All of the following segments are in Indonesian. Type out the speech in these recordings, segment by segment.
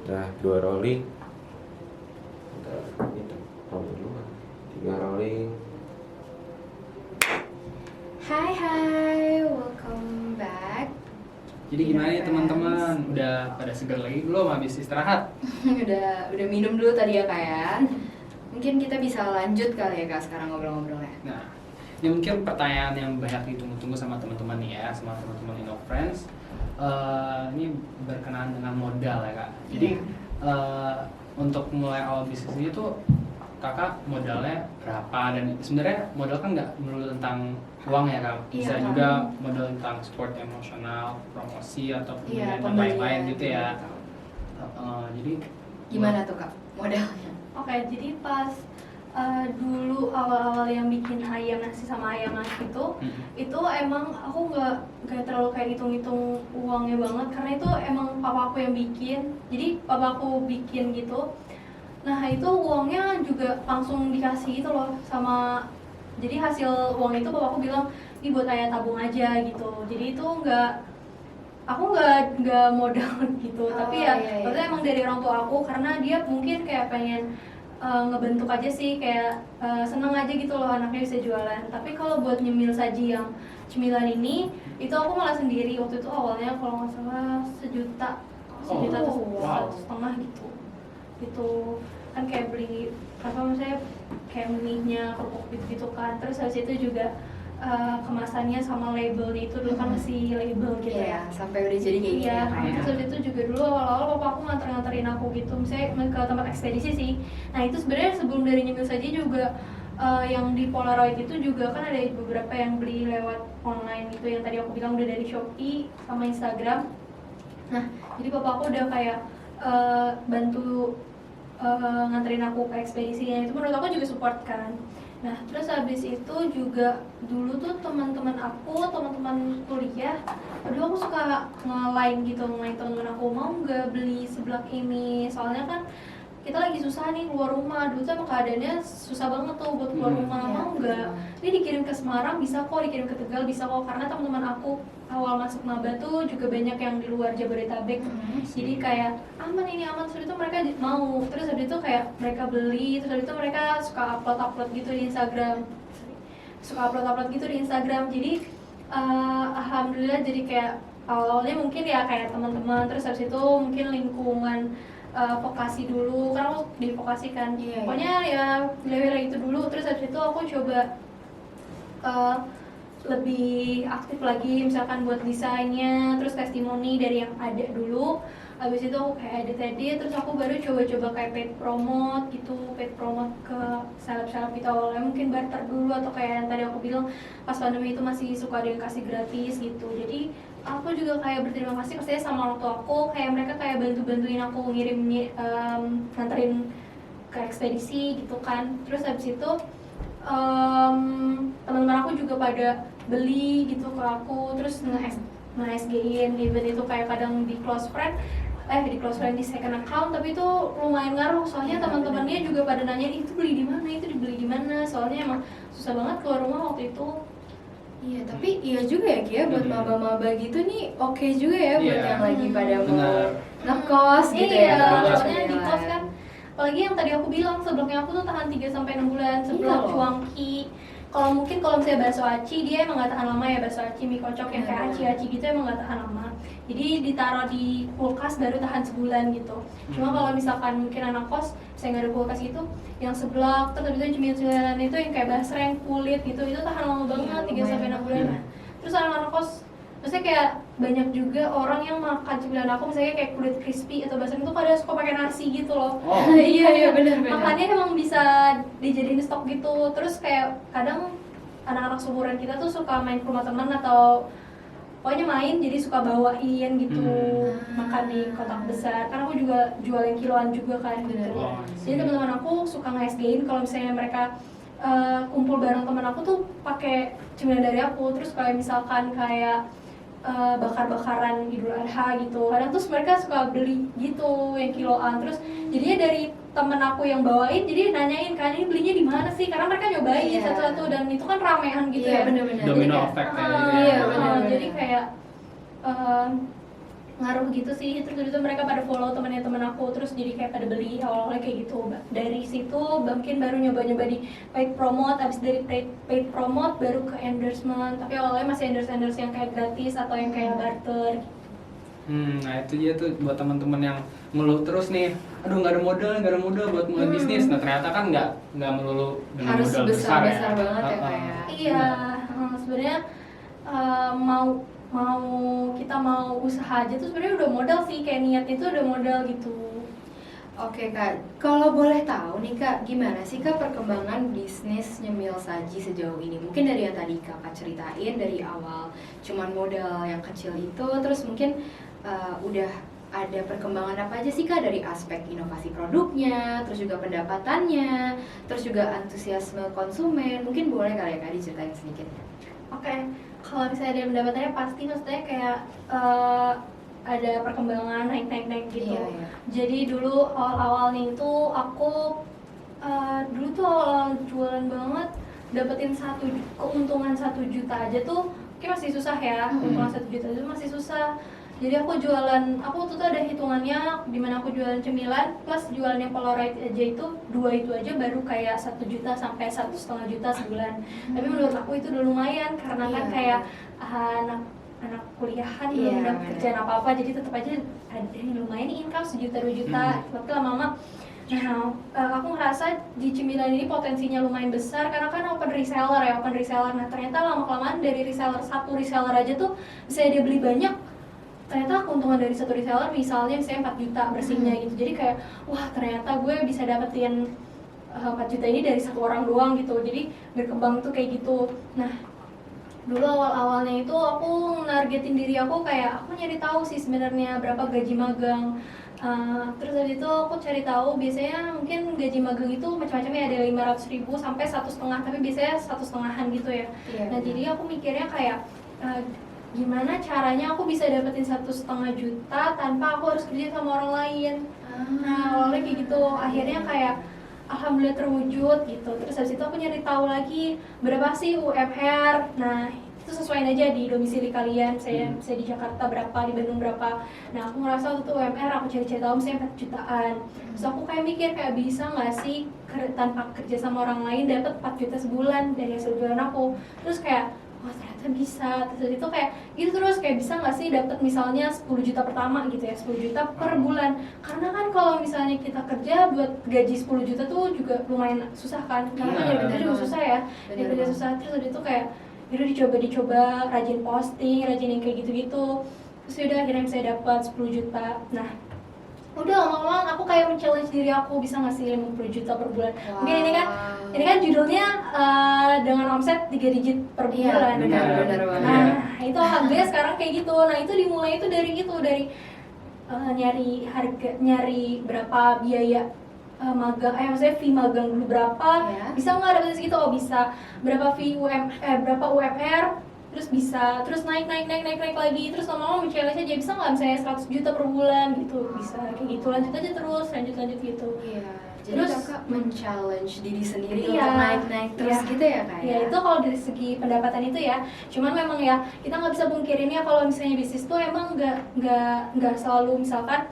Udah 2 rolling. Udah itu rolling dulu. 3 rolling. Hai, welcome back. Jadi gimana nih teman-teman? Udah pada segar lagi belum habis istirahat? udah minum dulu tadi ya Kak ya. Mungkin kita bisa lanjut kali ya Kak sekarang ngobrol-ngobrolnya. Nah, ini mungkin pertanyaan yang banyak ditunggu-tunggu sama teman-teman nih ya, sama teman-teman InnoFriends. Ini berkenaan dengan modal ya Kak. Jadi untuk mulai awal bisnis ini tuh Kakak modalnya berapa, dan sebenarnya modal kan nggak melulu tentang uang ya Kak, bisa juga modal tentang support emosional, promosi atau pembelian dan lain-lain gitu ya. Jadi gimana tuh Kak modalnya? Oke, jadi pas dulu awal-awal yang bikin ayam nasi sama ayam nasi itu emang aku nggak terlalu kayak hitung-hitung uangnya banget, karena itu emang papa aku yang bikin. Jadi papa aku bikin gitu. Nah itu uangnya juga langsung dikasih gitu loh sama. Jadi hasil uang itu papa aku bilang ini buat ayah tabung aja gitu. Jadi itu aku nggak modal gitu. Tapi ya maksudnya emang dari orang tua aku, karena dia mungkin kayak pengen ngebentuk aja sih, kayak seneng aja gitu loh anaknya bisa jualan. Tapi kalau buat nyemil saji yang cemilan ini, itu aku malah sendiri. Waktu itu awalnya kalau nggak salah sejuta atau setengah gitu. Itu kan kayak beli apa maksudnya kayak mie-nya, kerupuk gitu kan. Terus habis itu juga kemasannya sama labelnya itu dulu kan masih label gitu ya. Sampai udah jadi kayak gini ya. Terus habis itu juga dulu awal-awal papa aku nganterin aku gitu, misalnya ke tempat ekspedisi sih. Nah itu sebenarnya sebelum dari nyemil saja juga yang di Polaroid itu juga kan ada beberapa yang beli lewat online gitu, yang tadi aku bilang udah dari Shopee sama Instagram. Nah jadi papa aku udah kayak bantu nganterin aku ke ekspedisinya, itu menurut aku juga support kan. Nah terus habis itu juga dulu tuh teman-teman kuliah, aduh aku suka nge-line gitu, nge-line teman-teman aku, mau nggak beli seblak ini, soalnya kan kita lagi susah nih keluar rumah. Dulu tuh emang keadaannya susah banget tuh buat keluar rumah, mau nggak? Ini dikirim ke Semarang bisa kok, dikirim ke Tegal bisa kok, karena teman-teman aku awal masuk maba tuh juga banyak yang di luar Jabodetabek. Jadi kayak aman ini aman, terus itu mereka mau. Terus habis itu kayak mereka beli, terus habis itu mereka suka upload gitu di Instagram. Jadi alhamdulillah, jadi kayak awalnya mungkin ya kayak teman-teman, terus habis itu mungkin lingkungan vokasi dulu, karena aku di vokasi kan. Pokoknya ya level itu dulu. Terus habis itu aku coba lebih aktif lagi, misalkan buat desainnya, terus testimoni dari yang ada dulu. Habis itu aku kayak edit, terus aku baru coba-coba kayak paid promote ke seleb-seleb gitu. Awalnya mungkin barter dulu, atau kayak yang tadi aku bilang pas pandemi itu masih suka ada yang kasih gratis gitu. Jadi aku juga kayak berterima kasih pastinya sama orang tua aku, kayak mereka kayak bantuin aku ngirim nganterin ke ekspedisi gitu kan. Terus habis itu teman-teman aku juga pada beli gitu ke aku, terus nge-SG-in event itu kayak kadang di close friend di second account. Tapi itu lumayan ngaruh, soalnya teman-temannya juga pada nanya itu beli di mana, itu dibeli di mana, soalnya emang susah banget keluar rumah waktu itu. Iya, tapi iya juga ya Kia, buat maba-maba gitu nih oke juga ya buat yang lagi pada mau ngekos gitu ya. Soalnya di kos kan, apalagi yang tadi aku bilang seblaknya aku tuh tahan 3-6 bulan. Seblak cuangki, kalau misalnya bakso aci, dia emang nggak tahan lama ya. Bakso aci, mie kocok yang kayak aci-aci gitu emang nggak tahan lama, jadi ditaruh di kulkas baru tahan sebulan gitu. Cuma kalau misalkan mungkin anak kos saya nggak ada kulkas gitu, yang seblak terus habis itu cemilan itu yang kayak basreng kulit gitu, itu tahan lama banget 3-6 bulan. Terus anak-anak kos maksudnya kayak banyak juga orang yang makan cemilan aku misalnya kayak kulit crispy atau basreng itu kadang suka pakai nasi gitu loh. Iya benar. Makanya emang bisa dijadiin stok gitu. Terus kayak kadang anak-anak seumuran kita tuh suka main ke rumah teman atau pokoknya main, jadi suka bawain gitu makan di kotak besar. Karena aku juga jual yang kiloan juga kan gitu. Jadi teman-teman aku suka nge-SG-in kalau misalnya mereka kumpul bareng teman aku tuh pakai cemilan dari aku. Terus kayak misalkan kayak bakar-bakaran Idul Adha gitu, kadang terus mereka suka beli gitu yang kiloan. Terus jadinya dari temen aku yang bawain jadi nanyain kan ini belinya di mana sih, karena mereka nyobain satu-satu dan itu kan ramean gitu ya. Bener-bener. Domino effect ya. Jadi kayak ngaruh gitu sih. Terus itu mereka pada follow teman aku, terus jadi kayak pada beli awalnya kayak gitu. Dari situ mungkin baru nyoba di paid promote, abis dari paid promote baru ke endorsement. Tapi awalnya masih endorse yang kayak gratis atau yang kayak barter. Nah itu dia tuh buat teman-teman yang ngeluh terus nih, aduh nggak ada modal buat mulai bisnis. Nah ternyata kan nggak melulu dengan Harus modal besar ya. banget ya kayak. Iya, sebenarnya kita mau usaha aja tuh sebenarnya udah modal sih, kayak niatnya itu udah modal gitu. Oke Kak, kalau boleh tahu nih Kak, gimana sih Kak perkembangan bisnis nyemil saji sejauh ini? Mungkin dari yang tadi Kakak ceritain dari awal, cuman modal yang kecil itu, terus mungkin udah ada perkembangan apa aja sih Kak dari aspek inovasi produknya, terus juga pendapatannya, terus juga antusiasme konsumen. Mungkin boleh kali ya Kak diceritain sedikit. Oke, kalau misalnya dari pendapatannya pasti maksudnya kayak ada perkembangan naik gitu. Iya. Jadi dulu awal-awalnya itu aku dulu tuh awal jualan banget, dapetin keuntungan 1 juta aja tuh kayak masih susah ya. Keuntungan 1 juta itu masih susah. Jadi aku tuh ada hitungannya dimana aku jualan cemilan plus jualan yang Polaroid aja itu, 2 itu aja baru kayak 1 juta sampai 1,5 juta sebulan. Tapi menurut aku itu udah lumayan karena kan kayak anak kuliahan belum dapat kerjaan apa-apa, jadi tetap aja ada lumayan nih income 1 juta 2 juta. Tapi lama-lama aku ngerasa di cemilan ini potensinya lumayan besar karena kan open reseller. Nah ternyata lama-kelamaan dari satu reseller aja tuh bisa dia beli banyak. Ternyata keuntungan dari satu reseller misalnya 4 juta bersihnya gitu. Jadi kayak wah ternyata gue bisa dapetin 4 juta ini dari satu orang doang gitu. Jadi berkembang tuh kayak gitu. Nah dulu awal-awalnya itu aku nargetin diri aku kayak aku nyari tahu sih sebenarnya berapa gaji magang. Terus habis itu aku cari tahu biasanya mungkin gaji magang itu macam-macamnya, ada 500.000 sampai 1,5, tapi biasanya 1,5-an gitu ya. Nah jadi aku mikirnya kayak gimana caranya aku bisa dapetin 1,5 juta tanpa aku harus kerja sama orang lain. Nah awalnya kayak gitu, akhirnya kayak alhamdulillah terwujud gitu. Terus habis itu aku nyari tahu lagi berapa sih UMR. Nah itu sesuaiin aja di domisili kalian. Saya di Jakarta berapa, di Bandung berapa. Nah aku ngerasa waktu itu UMR aku cari-cari tahu misalnya 4 jutaan. Terus aku kayak mikir kayak bisa nggak sih tanpa kerja sama orang lain dapat 4 juta sebulan dari hasil jualan aku. Terus kayak wah ternyata bisa. Terus itu kayak gitu terus kayak bisa nggak sih dapat misalnya 10 juta pertama gitu ya, 10 juta per bulan. Karena kan kalau misalnya kita kerja buat gaji 10 juta tuh juga lumayan susah kan, karena kan nyari kerja juga susah ya, nyari kerja susah. Terus itu kayak udah dicoba rajin posting, rajin yang kayak gitu-gitu. Terus udah akhirnya saya dapat 10 juta. Nah udah lama-lama aku kayak men-challenge diri aku bisa ngasih 50 juta per bulan. Mungkin ini kan judulnya dengan omset 3 digit per bulan. Benar banget. Nah itu alhamdulillah sekarang kayak gitu. Nah itu dimulai itu dari nyari berapa biaya magang, maksudnya fee magang dulu berapa, bisa nggak dapat segitu? Oh bisa. Berapa fee berapa UMR, terus bisa, terus naik lagi, terus lama-lama challenge aja bisa nggak misalnya 100 juta per bulan gitu, bisa kayak gitu, lanjut aja terus, lanjut gitu. Iya. Jadi Terus kakak men-challenge diri sendiri iya, untuk naik terus gitu ya kak? Iya itu kalau dari segi pendapatan itu ya. Cuman memang ya kita nggak bisa pungkirin ya kalau misalnya bisnis tuh emang nggak selalu misalkan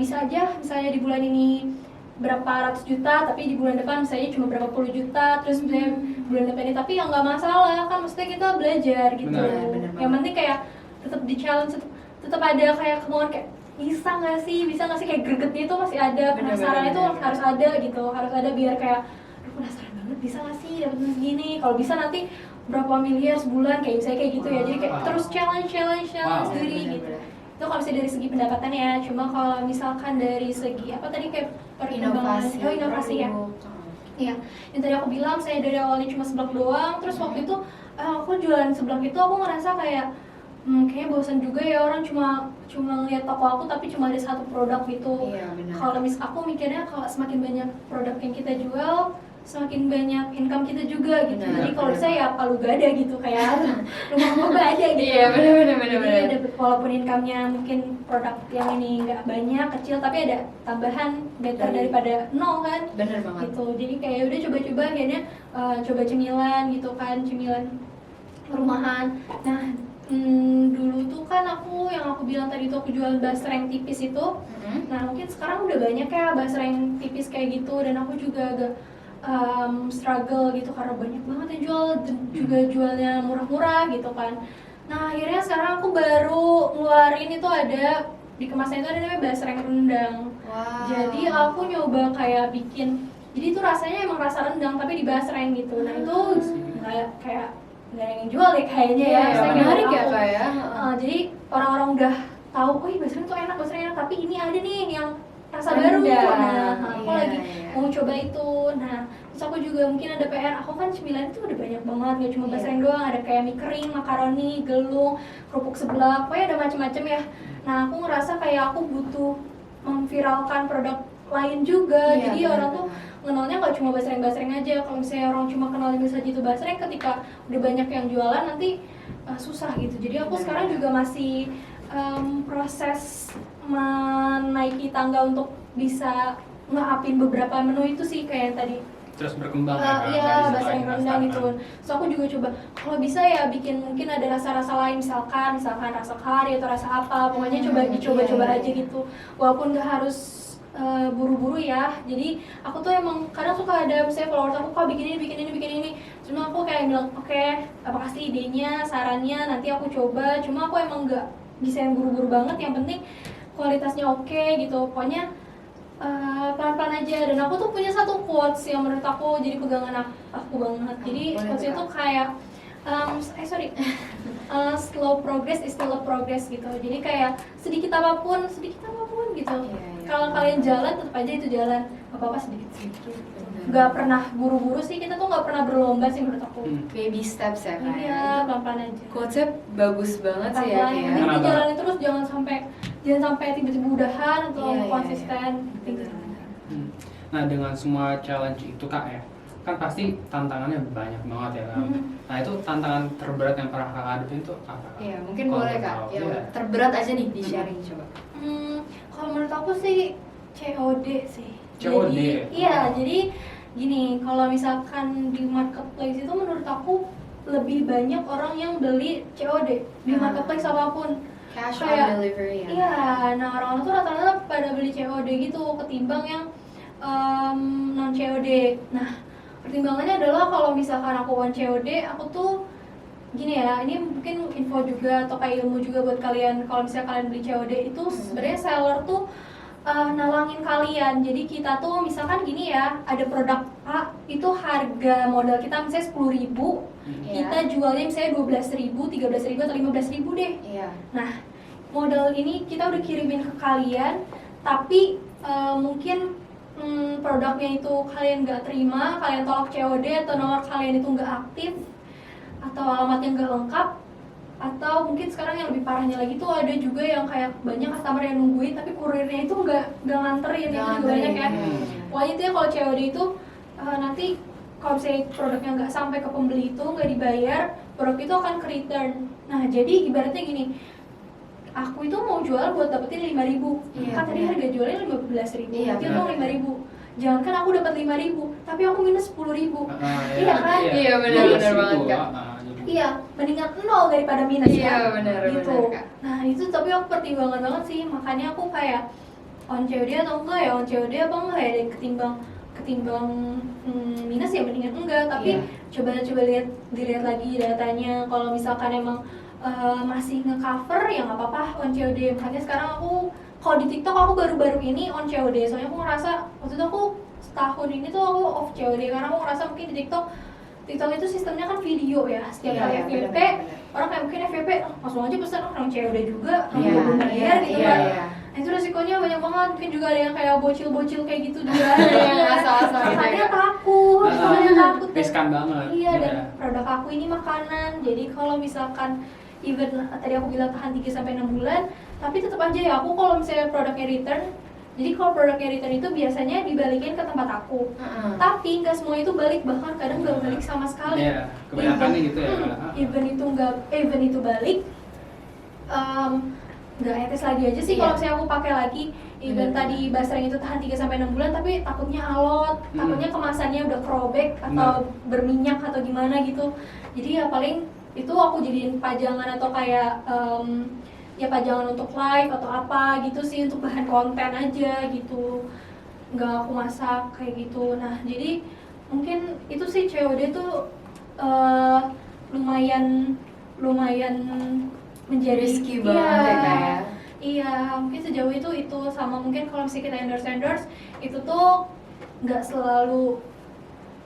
bisa aja misalnya di bulan ini berapa ratus juta tapi di bulan depan misalnya cuma berapa puluh juta, terus misalnya bulan depan ini, tapi yang nggak masalah kan, maksudnya kita belajar gitu. Benar. Yang penting kayak tetap di challenge, tetap ada kayak kemauan kayak bisa nggak sih kayak gregetnya itu masih ada, penasaran itu harus ada gitu, harus ada biar kayak aduh penasaran banget bisa nggak sih dapat segini, kalau bisa nanti berapa miliar sebulan kayak misalnya kayak gitu ya. Jadi kayak terus challenge diri gitu. Itu kalau misalnya dari segi pendapatan ya. Cuma kalau misalkan dari segi apa tadi kayak inovasi ya. Iya, yang tadi aku bilang saya dari awalnya cuma seblak doang, terus waktu itu aku jualan seblak itu aku ngerasa kayak kayaknya bosan juga ya, orang cuma ngeliat toko aku tapi cuma ada satu produk gitu. Iya, benar. Kalau aku mikirnya kalau semakin banyak produk yang kita jual, semakin banyak income kita juga gitu. Benar, Jadi kalau bisa ya palu gada gitu, kayak rumah gua ada gitu. Iya, benar. Jadi ada, walaupun income-nya mungkin produk yang ini nggak banyak, kecil, tapi ada tambahan better daripada nol kan. Bener banget. Gitu. Jadi kayak udah coba-coba akhirnya coba cemilan gitu kan, cemilan rumahan. Nah Dulu tuh kan yang aku bilang tadi tuh aku jual basreng tipis itu. Nah mungkin sekarang udah banyak ya basreng tipis kayak gitu, dan aku juga agak struggle gitu karena banyak banget yang jual, juga jualnya murah-murah gitu kan. Nah akhirnya sekarang aku baru ngeluarin itu, ada di kemasan itu ada namanya basreng rendang. Wow. Jadi aku nyoba kayak bikin, jadi itu rasanya emang rasa rendang tapi di basreng gitu. Nah itu nggak ada yang jual deh kayaknya ya. Iya, Saya menarik ya aku. Kak ya. Jadi orang-orang udah tahu, oh iya basreng tuh enak, tapi ini ada nih yang rasa Rendang. baru. Nah, aku Iya, lagi iya. mau coba itu. Nah, terus aku juga mungkin ada PR. Aku kan cemilan itu udah banyak banget, gak cuma Iya. basreng doang, ada kayak mie kering, makaroni, gelung, kerupuk seblak, pokoknya ada macam-macam ya. Nah, aku ngerasa kayak aku butuh memviralkan produk lain juga. Iya, Jadi benar, orang tuh kenalnya nggak cuma basreng-basreng aja. Kalau misalnya orang cuma kenal saja itu basreng, ketika udah banyak yang jualan nanti susah gitu. Jadi aku sekarang juga masih proses menaiki tangga untuk bisa nge-upin beberapa menu itu sih, kayak yang tadi. Terus berkembang Iya, basreng rendang gitu. So aku juga coba kalau bisa ya bikin mungkin ada rasa-rasa lain, misalkan rasa kari atau rasa apa, pokoknya dicoba-coba iya. aja gitu. Walaupun nggak harus buru-buru ya. Jadi aku tuh emang kadang suka ada misalnya followers aku, kok bikin ini. Cuma aku kayak bilang, oke, makasih idenya, sarannya, nanti aku coba. Cuma aku emang nggak bisa yang buru-buru banget, yang penting kualitasnya oke gitu. Pokoknya pelan-pelan aja. Dan aku tuh punya satu quotes yang menurut aku jadi pegangan aku banget. Jadi quotes itu kayak slow progress is still a progress gitu. Jadi kayak sedikit apapun gitu. Iya. Kalau kalian jalan, tetap aja itu jalan. Apa-apa sedikit-sedikit gitu. Gak pernah buru-buru sih, kita tuh gak pernah berlomba sih menurut aku. Baby steps ya Kak. Iya, pelan-pelan aja. Quotesnya bagus banget sih ya Pelan-pelan, Kak. jadi Kenapa? jalanin terus, jangan sampai tiba-tiba udahan atau Iya, iya, konsisten. iya. Benar-benar. Nah dengan semua challenge itu Kak ya, kan pasti tantangannya banyak banget ya Kak. Nah itu tantangan terberat yang pernah Kakak hadapin itu apa Kak? Iya, mungkin Kalau boleh boleh Kak. tahu. Yang Iya. terberat aja nih di sharing coba. Kalau menurut aku sih COD sih. COD? Jadi gini, kalau misalkan di marketplace itu menurut aku lebih banyak orang yang beli COD di Ah. marketplace apapun. Cash Kayak- on delivery ya. Iya, nah orang-orang tuh rata-rata pada beli COD gitu ketimbang yang non COD. Nah, pertimbangannya adalah kalau misalkan aku on COD, aku tuh gini ya, ini mungkin info juga atau kayak ilmu juga buat kalian. Kalau misalnya kalian beli COD itu sebenarnya seller tuh nalangin kalian. Jadi kita tuh misalkan gini ya, ada produk A itu harga modal kita misalnya 10.000, Iya. kita jualnya misalnya 12.000, 13.000 atau 15.000 deh. Iya. Nah, modal ini kita udah kirimin ke kalian, tapi mungkin produknya itu kalian nggak terima, kalian tolak COD atau nomor kalian itu nggak aktif, atau alamatnya nggak lengkap, atau mungkin sekarang yang lebih parahnya lagi tuh ada juga yang kayak banyak customer yang nungguin tapi kurirnya itu nggak nganterin, itu juga banyak ya. Pokoknya itu ya kalau COD itu nanti kalau misalnya produknya nggak sampai ke pembeli itu nggak dibayar, produk itu akan ke return. Nah jadi ibaratnya gini, aku itu mau jual buat dapetin 5.000, Iya, kan tadi benar. harga jualnya 15.000, Iya, nanti benar. untung 5.000. Jangankan aku dapat 5.000, tapi aku minus 10.000. Iya kan? Iya, benar, Iya, benar gitu, banget, Kak. jadi- Iya, mendingan nol daripada minus Iya, kan? benar, gitu. benar, Kak. Nah itu tapi aku pertimbangan banget sih, makanya aku kayak on COD atau enggak ya, on COD apa enggak ya, ketimbang minus ya mendingan enggak. Tapi Iya. coba dilihat lagi datanya. Kalau misalkan emang masih nge-cover ya nggak apa-apa on COD. Makanya sekarang aku kalau di TikTok aku baru-baru ini on COD, soalnya aku ngerasa waktu itu aku setahun ini tuh aku off COD karena aku ngerasa mungkin di TikTok itu sistemnya kan video ya, setiap Iya, kali iya, FYP benar-benar. orang kayak mungkin FYP langsung aja pesan orang COD juga, orang Iya, belum bayar gitu iya, kan. iya. Nah, itu resikonya banyak banget, mungkin juga ada yang kayak bocil-bocil kayak gitu juga Ada ada yang asal-asal gitu makanya ya. takut, makanya takut dan- riskan banget. Iya, dan produk aku ini makanan, jadi kalau misalkan even tadi aku bilang tahan 3-6 bulan, tapi tetap aja ya aku kalau misalnya produknya return, jadi kalau produknya return itu biasanya dibalikin ke tempat aku, tapi nggak semua itu balik, bahkan kadang nggak balik sama sekali. Iya, kebanyakannya gitu ya. Even itu balik, nggak etis lagi aja sih Iya. kalau misalnya aku pakai lagi. Even Benar. tadi basreng itu tahan 3-6 bulan, tapi takutnya alot, takutnya kemasannya udah throwback atau berminyak atau gimana gitu. Jadi ya paling itu aku jadiin pajangan atau kayak ya pajangan untuk live atau apa gitu sih, untuk bahan konten aja gitu, nggak aku masak kayak gitu. Nah jadi mungkin itu sih COD tuh lumayan menjadi Risky banget ya Kak ya. Iya, mungkin sejauh itu sama mungkin kalau misalnya kita endorse itu tuh nggak selalu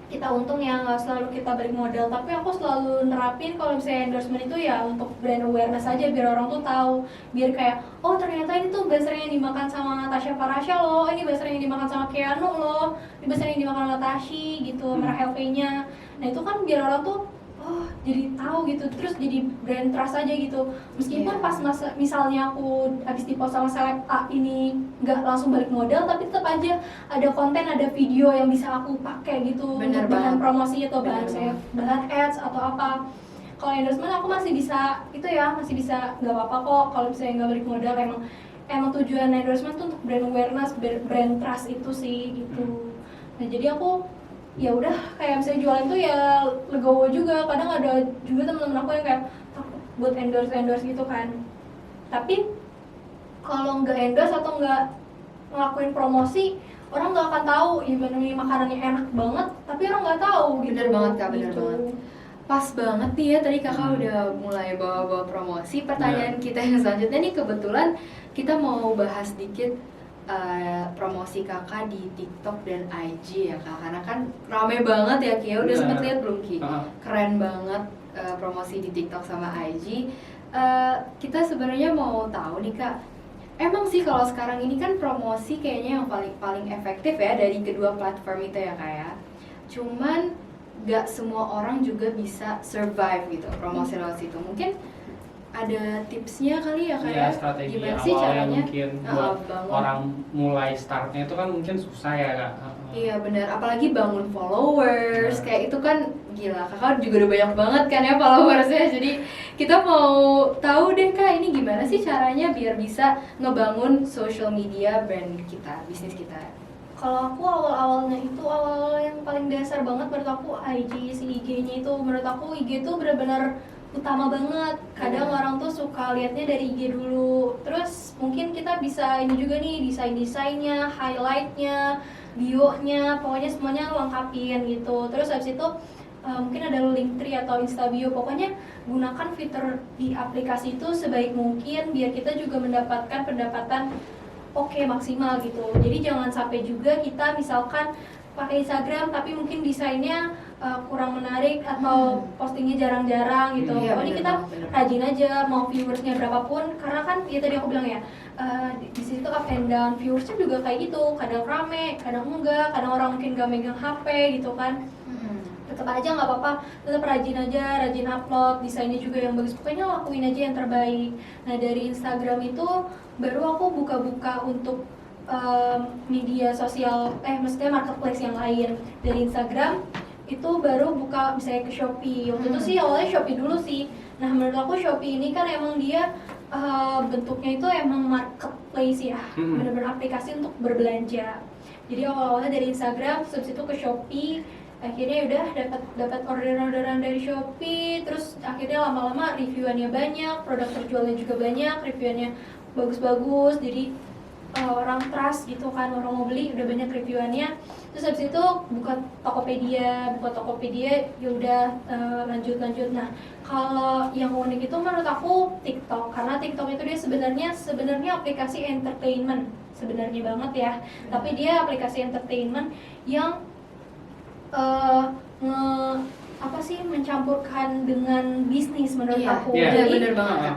kita untung ya, nggak selalu kita balik modal, tapi aku selalu nerapin kalau misalnya endorsement itu ya untuk brand awareness aja, biar orang tuh tahu, biar kayak oh ternyata ini tuh buzzer yang dimakan sama Natasha Farasha loh, ini buzzer yang dimakan sama Keanu loh, ini buzzer yang dimakan sama Tashi gitu, merah LV-nya. Nah itu kan biar orang tuh oh jadi tahu gitu, terus jadi brand trust aja gitu. Meskipun pas misalnya aku habis di-post sama seleb A ini nggak langsung balik modal, tapi tetap aja ada konten, ada video yang bisa aku pakai gitu. Bener untuk bahan banget. promosi atau Bener bahan ads atau apa. Kalau endorsement aku masih bisa itu ya, masih bisa nggak apa-apa kok kalau misalnya nggak balik modal. Emang tujuan endorsement tuh untuk brand awareness, brand trust itu sih gitu. Nah jadi aku ya udah kayak misalnya jualan tuh ya legowo juga. Kadang ada juga teman-teman aku yang kayak takut buat endorse gitu kan, tapi kalau nggak endorse atau nggak ngelakuin promosi, orang nggak akan tahu even ini makanannya enak banget tapi orang nggak tahu gitu. Bener banget Kak, bener gitu. banget. Pas banget nih ya, tadi kakak udah mulai bawa-bawa promosi. Pertanyaan kita yang selanjutnya nih, kebetulan kita mau bahas sedikit promosi kakak di TikTok dan IG ya Kak, karena kan rame banget ya Ki, udah sempet lihat belum Ki? Keren banget promosi di TikTok sama IG. Kita sebenarnya mau tahu nih Kak, emang sih kalau sekarang ini kan promosi kayaknya yang paling efektif ya dari kedua platform itu ya Kak ya. Cuman gak semua orang juga bisa survive gitu promosi lewat situ. Mungkin ada tipsnya kali ya Kak ya? Strategi Gimana sih awalnya caranya mungkin buat bangun? orang mulai startnya itu kan mungkin susah ya Kak. Iya benar, apalagi bangun followers, kayak itu kan gila. Kakak juga udah banyak banget kan ya followersnya. Jadi kita mau tahu deh Kak, ini gimana sih caranya biar bisa ngebangun social media brand kita, bisnis kita. Kalau aku awal yang paling dasar banget menurut aku IG, si IG-nya itu menurut aku IG itu benar-benar utama banget. Kadang orang tuh suka liatnya dari IG dulu. Terus mungkin kita bisa ini juga nih, desainnya, highlightnya, bio-nya, pokoknya semuanya lengkapin gitu. Terus habis itu mungkin ada Linktree atau Instabio. Pokoknya gunakan fitur di aplikasi itu sebaik mungkin biar kita juga mendapatkan pendapatan maksimal gitu. Jadi jangan sampai juga kita misalkan pakai Instagram tapi mungkin desainnya kurang menarik atau postingnya jarang-jarang gitu. Pokoknya kita rajin aja, mau viewersnya berapapun, karena kan ya tadi aku bilang ya di situ up and down, viewersnya juga kayak gitu, kadang rame, kadang enggak, kadang orang mungkin gak megang HP gitu kan. Tetap aja nggak apa-apa, tetap rajin aja, rajin upload, desainnya juga yang bagus, pokoknya lakuin aja yang terbaik. Nah dari Instagram itu baru aku buka-buka untuk media sosial, maksudnya marketplace yang lain. Dari Instagram itu baru buka misalnya ke Shopee. Waktu itu sih awalnya Shopee dulu sih. Nah menurut aku Shopee ini kan emang dia bentuknya itu emang marketplace ya, benar-benar aplikasi untuk berbelanja. Jadi awal-awalnya dari Instagram, terus itu ke Shopee. Akhirnya udah dapat orderan dari Shopee, terus akhirnya lama-lama reviewannya banyak, produk terjualnya juga banyak, reviewannya bagus-bagus, jadi orang trust gitu kan, orang mau beli udah banyak reviewannya. Terus habis itu buka Tokopedia ya udah lanjut. Nah kalau yang unik itu menurut aku TikTok, karena TikTok itu dia sebenarnya aplikasi entertainment sebenarnya banget ya, tapi dia aplikasi entertainment yang mencampurkan dengan bisnis menurut aku. Jadi bener banget.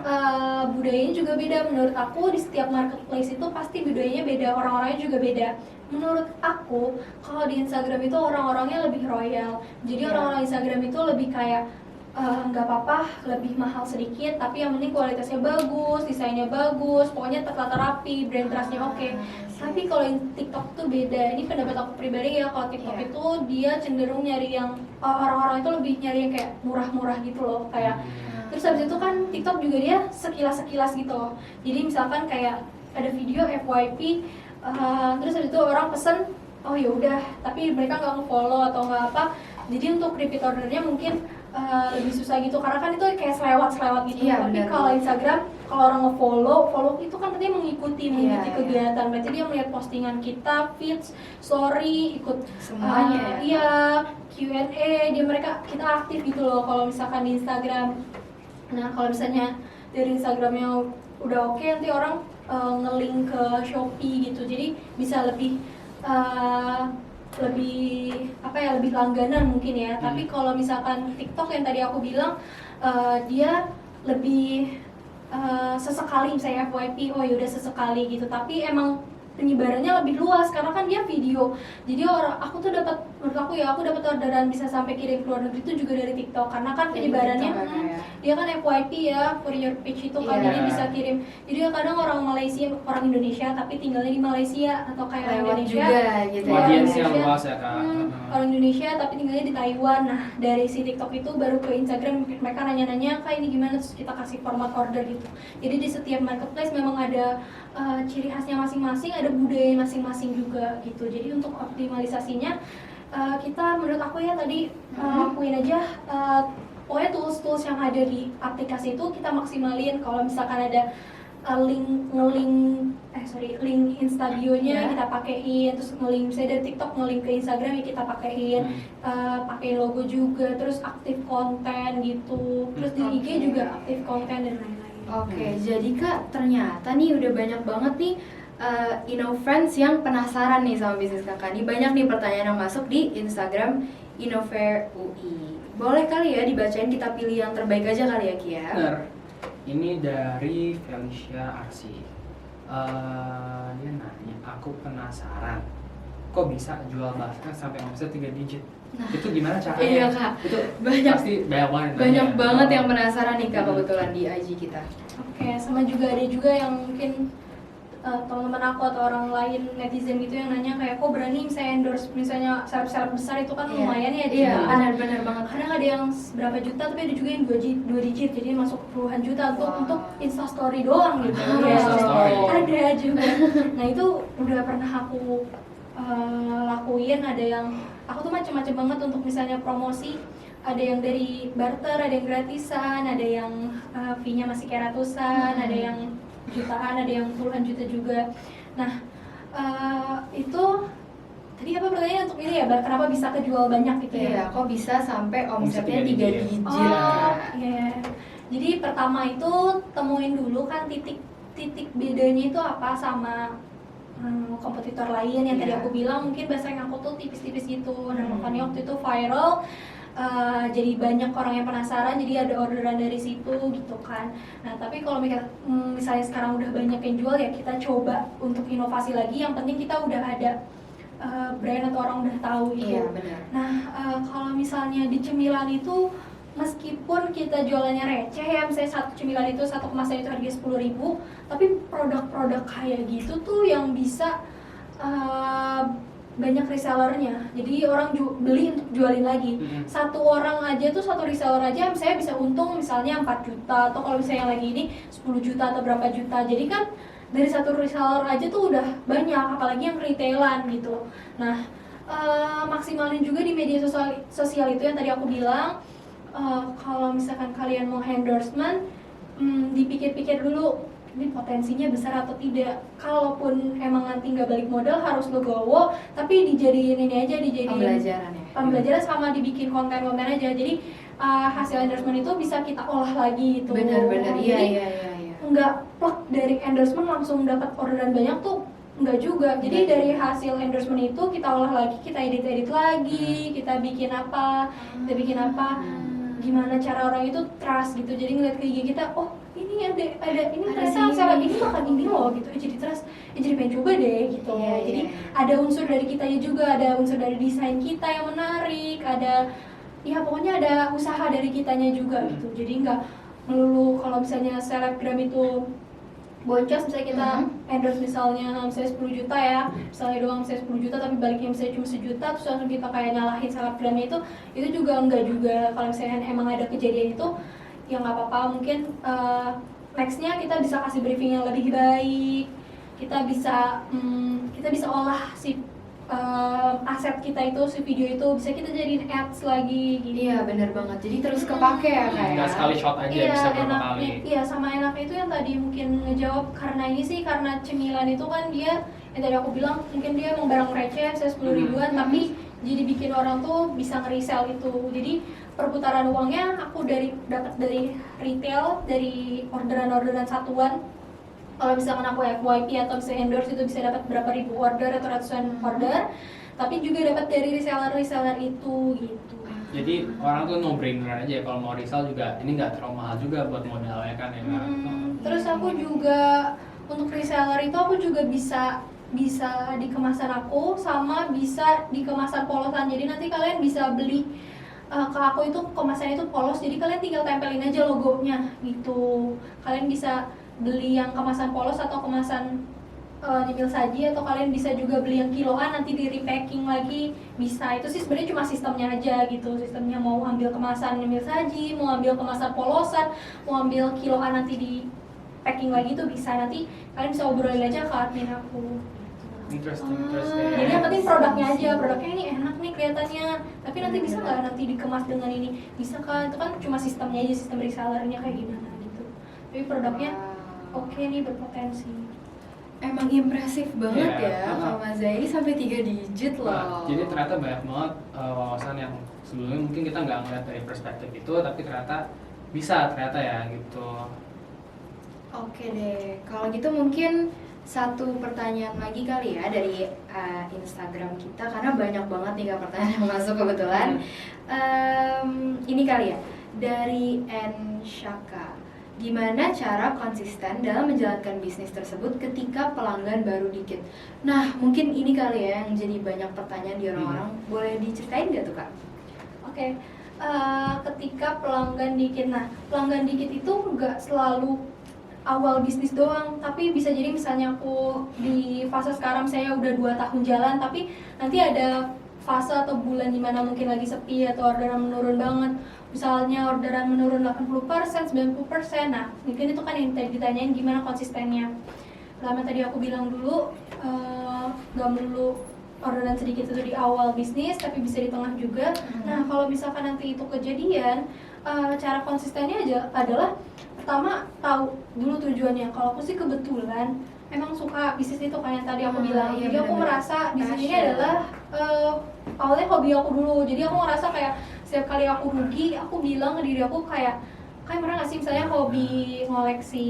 Budayanya juga beda menurut aku. Di setiap marketplace itu pasti budayanya beda, orang-orangnya juga beda. Menurut aku kalau di Instagram itu orang-orangnya lebih royal. Jadi orang-orang Instagram itu lebih kayak nggak apa-apa lebih mahal sedikit, tapi yang penting kualitasnya bagus, desainnya bagus, pokoknya tertata rapi, brand trustnya oke. Tapi kalau TikTok tuh beda. Ini pendapat aku pribadi ya, kalau TikTok itu dia cenderung nyari yang orang-orang itu lebih nyari yang kayak murah-murah gitu loh, kayak. Terus habis itu kan TikTok juga dia sekilas gitu loh. Jadi misalkan kayak ada video FYP, terus habis itu orang pesen, oh ya udah, tapi mereka nggak nge-follow atau nggak apa. Jadi untuk repeat ordernya mungkin lebih susah gitu karena kan itu kayak selewat gitu. Iya, Tapi benar. kalau Instagram kalau orang follow itu kan tadi mengikuti Iya. kegiatan. Berarti dia melihat postingan kita, feeds, story, ikut Semuanya ya. iya, Q&A, kita aktif gitu loh kalau misalkan di Instagram. Nah, kalau misalnya dari Instagramnya udah oke, nanti orang nge-link ke Shopee gitu. Jadi bisa lebih lebih langganan mungkin ya. Tapi kalau misalkan TikTok yang tadi aku bilang dia lebih sesekali misalnya FYP, oh yaudah sesekali gitu. Tapi emang penyebarannya lebih luas karena kan dia video. Jadi aku dapat orderan bisa sampai kirim ke luar negeri itu juga dari TikTok karena kan Dari penyebarannya TikTok ya. dia kan FYP ya, for your page itu kan, Iya. jadi bisa kirim. Jadi kadang orang Indonesia tapi tinggalnya di Malaysia atau kayak orang Lewat Indonesia juga gitu ya. Audiens yang Indonesia. luas ya Kak. Orang Indonesia tapi tinggalnya di Taiwan. Nah, dari si TikTok itu baru ke Instagram mereka nanya-nanya, "Kak, ini gimana?" Terus kita kasih format order gitu. Jadi di setiap marketplace memang ada ciri khasnya masing-masing, ada budaya masing-masing juga gitu. Jadi untuk optimalisasinya kita menurut aku ya tadi lakuin aja pokoknya tools-tools yang ada di aplikasi itu kita maksimalin. Kalau misalkan ada link Instabio-nya Ya. kita pakein, terus nge-link misalnya dari TikTok nge-link ke Instagram ya kita pakein, pakein logo juga, terus aktif konten gitu, terus di IG Oke. juga aktif konten dan lain-lain. Oke, jadi Kak ternyata nih udah banyak banget nih InnoFriends yang penasaran nih sama bisnis Kakak. Nih banyak nih pertanyaan yang masuk di Instagram Innofair UI. Boleh kali ya dibacain, kita pilih yang terbaik aja kali ya Ki ya? Bener. Ini dari Felicia Arsi. Dia nanya, aku penasaran, kok bisa jual basket sampai omset 3 digit? Nah, Itu gimana caranya? iya, Kak. Itu Banyak- pasti banyak banget. Banyak nanya. banget yang penasaran nih Kak kebetulan di IG kita. Oke, sama juga ada juga yang mungkin teman-teman aku atau orang lain netizen gitu yang nanya kayak kok berani misalnya endorse misalnya seleb-seleb besar itu kan Iya. lumayan ya Iya, jutaan. benar-benar banget. Kadang ada yang berapa juta tapi ada juga yang 2 digit jadi masuk puluhan juta Wow. untuk instastory doang gitu. Ada Iya, Instastory. ada juga. Nah itu udah pernah aku lakuin. Ada yang aku tuh macam-macam banget untuk misalnya promosi. Ada yang dari barter, ada yang gratisan, ada yang fee-nya masih kayak ratusan, ada yang jutaan, ada yang puluhan juta juga. Nah itu tadi apa pertanyaan untuk ini ya, kenapa bisa kejual banyak gitu ya? Iya, kok bisa sampai omsetnya Omset 3 3 digit? Oh, iya. Jadi pertama itu temuin dulu kan titik bedanya itu apa sama kompetitor lain yang tadi Iya. aku bilang mungkin basreng aku tuh tipis-tipis gitu. Nah makanya waktu itu viral. Jadi banyak orang yang penasaran, jadi ada orderan dari situ gitu kan. Nah tapi kalau misalnya sekarang udah banyak yang jual ya kita coba untuk inovasi lagi. Yang penting kita udah ada brand atau orang udah tahu gitu. Iya, benar. Nah kalau misalnya di cemilan itu meskipun kita jualannya receh ya, misalnya satu cemilan itu satu kemasan itu harga 10.000, tapi produk-produk kayak gitu tuh yang bisa banyak resellernya, jadi orang beli untuk jualin lagi. Satu orang aja tuh, satu reseller aja misalnya bisa untung misalnya 4 juta, atau kalau misalnya yang lagi ini 10 juta atau berapa juta. Jadi kan dari satu reseller aja tuh udah banyak, apalagi yang retailan gitu. Nah maksimalin juga di media sosial itu yang tadi aku bilang. Kalau misalkan kalian mau endorsement, dipikir-pikir dulu ini potensinya besar atau tidak. Kalaupun emang nanti nggak balik modal harus legowo, tapi dijadiin ini aja, Pembelajaran ya. pembelajaran sama dibikin konten-konten aja. Jadi hasil endorsement itu bisa kita olah lagi gitu. Benar-benar, iya, Jadi, iya. nggak plug dari endorsement langsung dapat orderan banyak tuh nggak juga. Jadi Nggak dari juga. hasil endorsement itu kita olah lagi, kita edit lagi, kita bikin apa, gimana cara orang itu trust gitu. Jadi ngeliat ke IG kita, oh ini ada ini Ada ternyata sih seleb ini. ini makan ini loh gitu, jadi trust, jadi pengen coba deh gitu. Iya, Jadi iya. ada unsur dari kitanya juga, ada unsur dari desain kita yang menarik, ada ya pokoknya ada usaha dari kitanya juga gitu. Jadi nggak melulu kalau misalnya selebgram itu boncos, misalnya kita endorse misalnya 10 juta ya, misalnya doang misalnya 10 juta tapi baliknya misalnya cuma 1 juta, terus langsung kita kayak nyalahin selebgramnya itu juga enggak juga. Kalau misalnya emang ada kejadian itu ya nggak apa-apa, mungkin nextnya kita bisa kasih briefing yang lebih baik, kita bisa olah si aset kita itu si video itu bisa kita jadiin ads lagi gitu. Iya benar banget. Jadi terus kepake ya kayak. Nggak sekali shot aja, bisa berapa kali. Iya, sama enaknya itu yang tadi mungkin ngejawab karena ini sih, karena cemilan itu kan dia yang tadi aku bilang mungkin dia emang barang receh, saya 10 ribuan tapi jadi bikin orang tuh bisa nge-resell itu. Jadi perputaran uangnya aku dapat dari retail, dari orderan-orderan satuan. Kalau misalkan aku FYP atau bisa endorse itu bisa dapat berapa ribu order atau ratusan order, tapi juga dapat dari reseller itu gitu. Jadi orang tuh no brainer aja ya, kalau mau resell juga ini nggak terlalu mahal juga buat modalnya kan ya. Terus aku juga untuk reseller itu aku juga bisa di kemasan aku sama bisa di kemasan polosan. Jadi nanti kalian bisa beli ke aku itu kemasannya itu polos, jadi kalian tinggal tempelin aja logonya gitu. Kalian bisa beli yang kemasan polos atau kemasan nyemil saji, atau kalian bisa juga beli yang kiloan nanti di repacking lagi bisa. Itu sih sebenarnya cuma sistemnya aja gitu. Sistemnya mau ambil kemasan nyemil saji, mau ambil kemasan polosan, mau ambil kiloan nanti di packing lagi itu bisa. Nanti kalian bisa obrolin aja ke admin aku. Interesting. Jadi yang penting produknya aja, produknya ini enak nih kelihatannya, tapi nanti bisa nggak nanti dikemas dengan ini? Bisa kan? Itu kan cuma sistemnya aja, sistem resellernya kayak gimana gitu. Tapi produknya oke nih, berpotensi. Emang impresif banget Iya. ya, Kak Maza ini sampai 3 digit loh. Nah, jadi ternyata banyak banget wawasan yang sebelumnya mungkin kita nggak ngeliat dari perspektif itu, tapi ternyata bisa ternyata ya gitu. Oke deh, kalau gitu mungkin satu pertanyaan lagi kali ya dari Instagram kita, karena banyak banget nih Kak pertanyaan yang masuk kebetulan. Ini kali ya, dari N Shaka. Gimana cara konsisten dalam menjalankan bisnis tersebut ketika pelanggan baru dikit? Nah, mungkin ini kali ya yang jadi banyak pertanyaan di orang-orang. Boleh diceritain nggak tuh Kak? Oke. Ketika pelanggan dikit, nah pelanggan dikit itu nggak selalu awal bisnis doang, tapi bisa jadi misalnya aku di fase sekarang saya udah 2 tahun jalan, tapi nanti ada fase atau bulan dimana mungkin lagi sepi atau orderan menurun banget. Misalnya orderan menurun 80%, 90%, nah mungkin itu kan yang tadi ditanyain gimana konsistennya. Pertama tadi aku bilang dulu, gak melulu orderan sedikit itu di awal bisnis, tapi bisa di tengah juga. Nah kalau misalkan nanti itu kejadian, cara konsistennya aja adalah pertama tahu dulu tujuannya. Kalau aku sih kebetulan emang suka bisnis itu kayak yang tadi aku bilang. Iya, Jadi aku bener-bener. merasa bisnis ini adalah awalnya hobi aku dulu. Jadi aku ngerasa kayak setiap kali aku rugi, aku bilang ke diri aku kayak pernah nggak sih misalnya hobi ngoleksi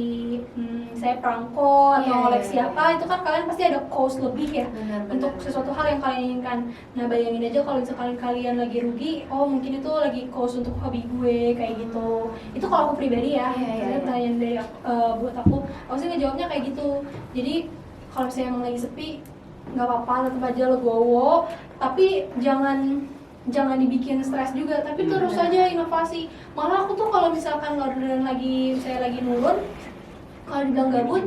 saya perangko atau Iya, ngoleksi iya, apa, itu kan kalian pasti ada cost lebih ya Benar-benar. untuk sesuatu hal yang kalian inginkan. Nah bayangin aja kalau misalkan kalian lagi rugi, oh mungkin itu lagi cost untuk hobi gue kayak gitu. Itu kalau aku pribadi ya, Iya. pertanyaan dari buat aku sih ngejawabnya kayak gitu. Jadi kalau misalnya emang lagi sepi, nggak apa-apa, tetap aja legowo, tapi jangan dibikin stres juga, tapi terus aja inovasi. Malah aku tuh kalau misalkan orderan saya lagi nurun, kalau dibilang gabut,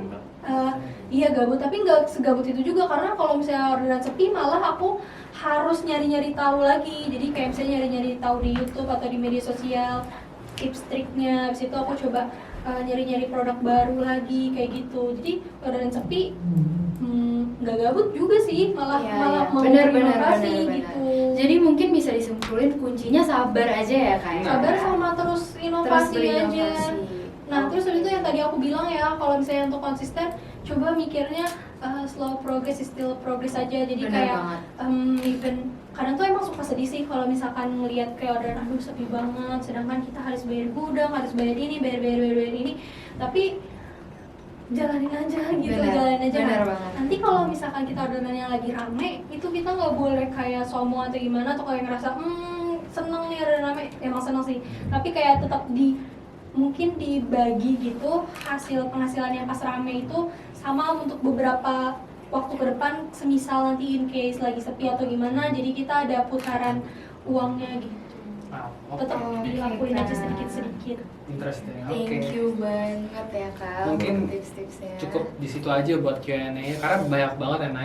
iya gabut, tapi nggak segabut itu juga, karena kalau misalnya orderan sepi malah aku harus nyari-nyari tahu lagi. Jadi kayak misalnya nyari-nyari tahu di YouTube atau di media sosial, tips triknya. Habis itu aku coba nyari-nyari produk baru lagi kayak gitu. Jadi orderan sepi nggak gabut juga sih, malah mau berinovasi gitu. Jadi mungkin bisa disimpulin kuncinya sabar aja ya Kak. Sabar sama terus inovasi aja. berinovasi. Nah terus habis itu yang tadi aku bilang ya, kalau misalnya untuk konsisten, coba mikirnya slow progress is still progress aja. Jadi Benar kayak banget. even kadang tuh emang suka sedih sih kalau misalkan ngelihat kayak orderan aduh sepi banget, sedangkan kita harus bayar gudang, harus bayar ini, bayar ini, tapi jalanin aja gitu. Jalanin aja. Benar banget. Nanti kalau misalkan kita orderannya lagi rame, itu kita nggak boleh kayak sombong atau gimana, atau kayak ngerasa seneng nih orderan rame. Emang seneng sih, tapi kayak tetap mungkin dibagi gitu hasil penghasilan yang pas rame itu sama untuk beberapa waktu ke depan, semisal nanti in case lagi sepi atau gimana, jadi kita ada putaran uangnya gitu. Tetap dilakuin aja sedikit-sedikit. Interesting. Thank you banget ya Kak Mungkin untuk tips-tipsnya. cukup di situ aja buat Q&A karena banyak banget yang nanya.